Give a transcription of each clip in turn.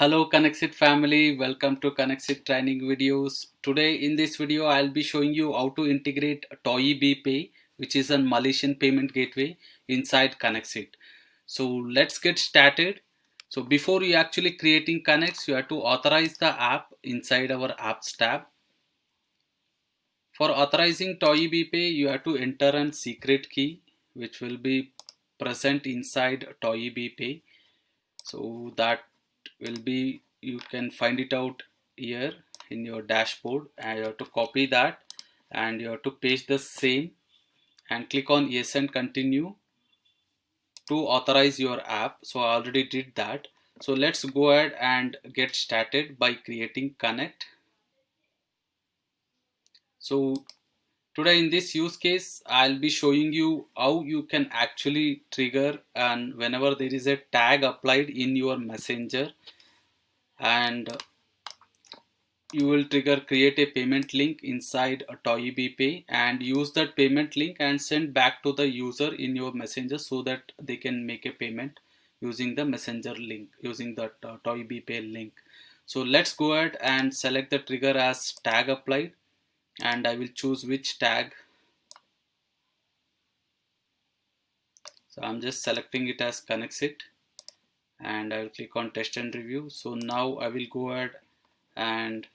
Hello Connexit family, welcome to Connexit training videos. Today in this video I'll be showing you how to integrate Toyi Pay, which is a Malaysian payment gateway inside Connexit. So let's get started. So before you actually creating Connects, you have to authorize the app inside our apps tab. For authorizing Toyi Pay, you have to enter a secret key which will be present inside Toyi Pay. So that will be, you can find it out here in your dashboard, and you have to copy that and you have to paste the same and click on yes and continue to authorize your app. So I already did that. So let's go ahead and get started by creating connect. So today in this use case I'll be showing you how you can actually trigger, and whenever there is a tag applied in your messenger, and you will trigger create a payment link inside a Toyi Pay and use that payment link and send back to the user in your messenger so that they can make a payment using the messenger link, using the Toyi Pay link. So let's go ahead and select the trigger as tag applied, and I will choose which tag. So I'm just selecting it as Connexit and I will click on test and review. So now I will go ahead and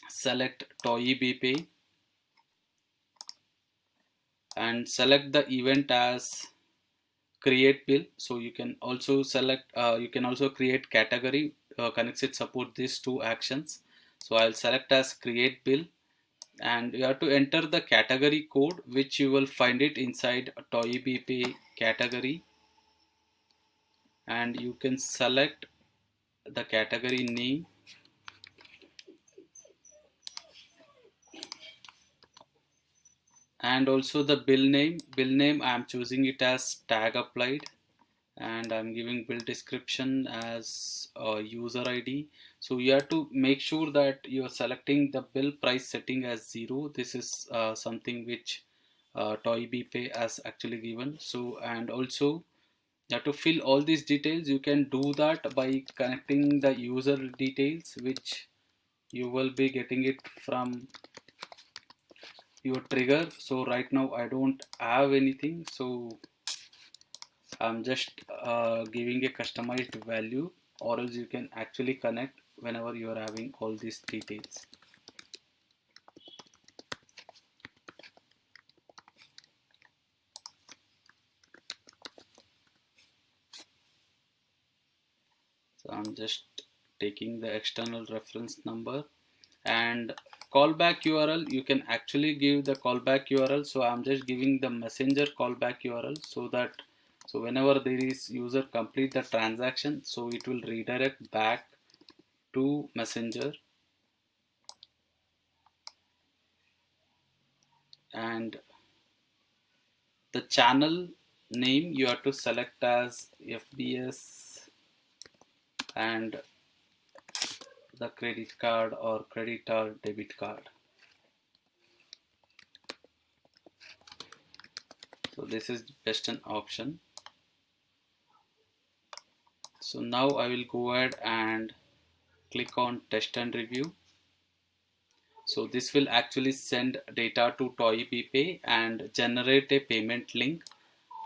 select Toyi Pay and select the event as create bill. So you can also select, you can also create category. Connexit support these two actions. So I'll select as create bill, and you have to enter the category code which you will find it inside Toyi Pay category, and you can select the category name and also the bill name I am choosing it as tag applied, and I'm giving bill description as user ID. So you have to make sure that you're selecting the bill price setting as 0. This is something which Toyi Pay has actually given. So, and also you have to fill all these details. You can do that by connecting the user details, which you will be getting it from your trigger. So right now I don't have anything, so I'm just giving a customized value, or else you can actually connect whenever you are having all these details. So I'm just taking the external reference number and callback URL. You can actually give the callback URL. So I'm just giving the messenger callback URL so that, so whenever there is user complete the transaction, so it will redirect back to messenger. And the channel name you have to select as FBS and the credit card or credit or debit card. So this is best an option. So now I will go ahead and click on test and review. So this will actually send data to Toyi Pay and generate a payment link.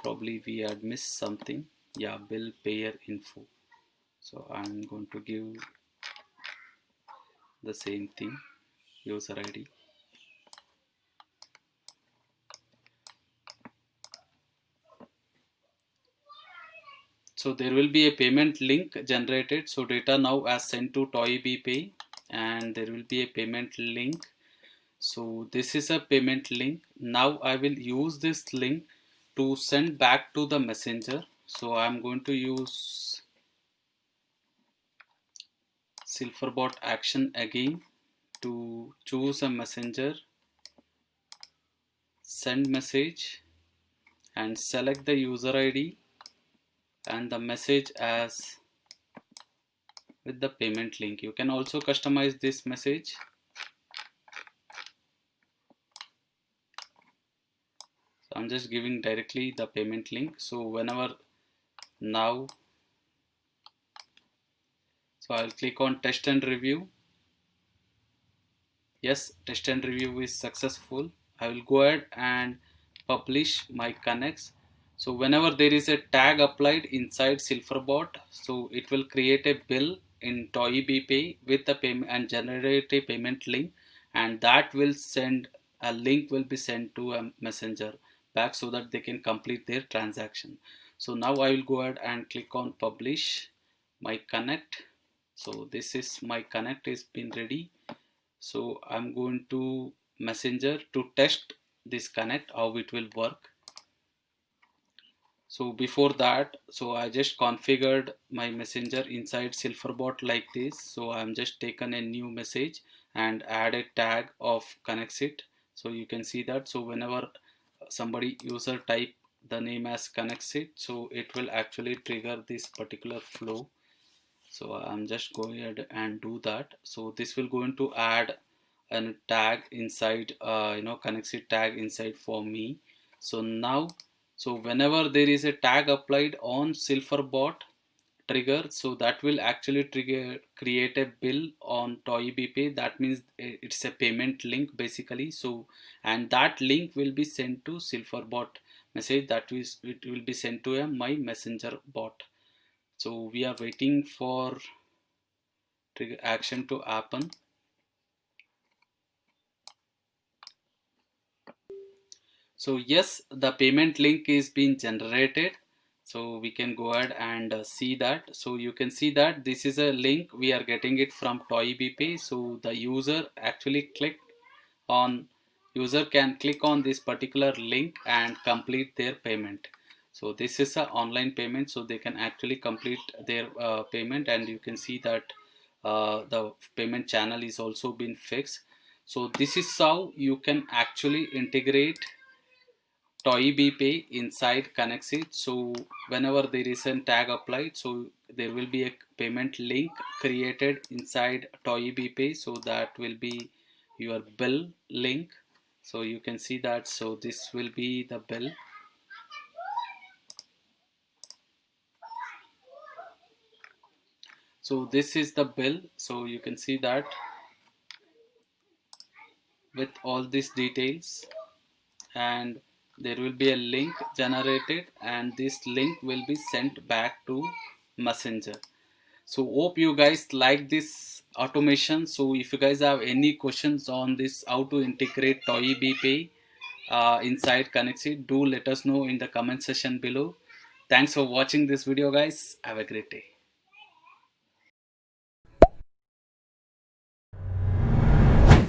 Probably we had missed something. Yeah, bill payer info. So I'm going to give the same thing, user ID. So there will be a payment link generated. So data now as sent to Toyi Pay, and there will be a payment link. So this is a payment link. Now I will use this link to send back to the messenger. So I'm going to use Silverbot action again to choose a messenger, send message, and select the user ID and the message as with the payment link. You can also customize this message. So I'm just giving directly the payment link. So whenever now, So I'll click on test and review. Yes, test and review is successful. I will go ahead and publish my connects. So whenever there is a tag applied inside Silverbot, so it will create a bill in ToyBPay with the payment and generate a payment link, and that will send a link will be sent to a messenger back so that they can complete their transaction. So now I will go ahead and click on publish my connect. So this is my connect is been ready. So I'm going to messenger to test this connect how it will work. So before that, so I just configured my messenger inside Silverbot like this. So I'm just taken a new message and add a tag of connexit. So you can see that. So whenever somebody user type the name as connexit, so it will actually trigger this particular flow. So I'm just going ahead and do that. So this will going to add a tag inside connexit tag inside for me. So now, so whenever there is a tag applied on Silverbot trigger, so that will actually trigger create a bill on ToyBPay. That means it's a payment link basically. So and that link will be sent to Silverbot message, that is it will be sent to my messenger bot. So we are waiting for trigger action to happen. So yes, the payment link is being generated. So we can go ahead and see that. So you can see that this is a link we are getting it from ToyBPay. So the user actually clicked on, user can click on this particular link and complete their payment. So this is an online payment, so they can actually complete their payment, and you can see that the payment channel is also been fixed. So this is how you can actually integrate ToyBPay inside Connexit. So whenever there is a tag applied, so there will be a payment link created inside ToyBPay. So that will be your bill link. So you can see that. So this will be the bill. So this is the bill. So you can see that with all these details, and there will be a link generated, and this link will be sent back to Messenger. So hope you guys like this automation. So if you guys have any questions on this, how to integrate ToyBPay inside Connexit, do let us know in the comment section below. Thanks for watching this video guys. Have a great day.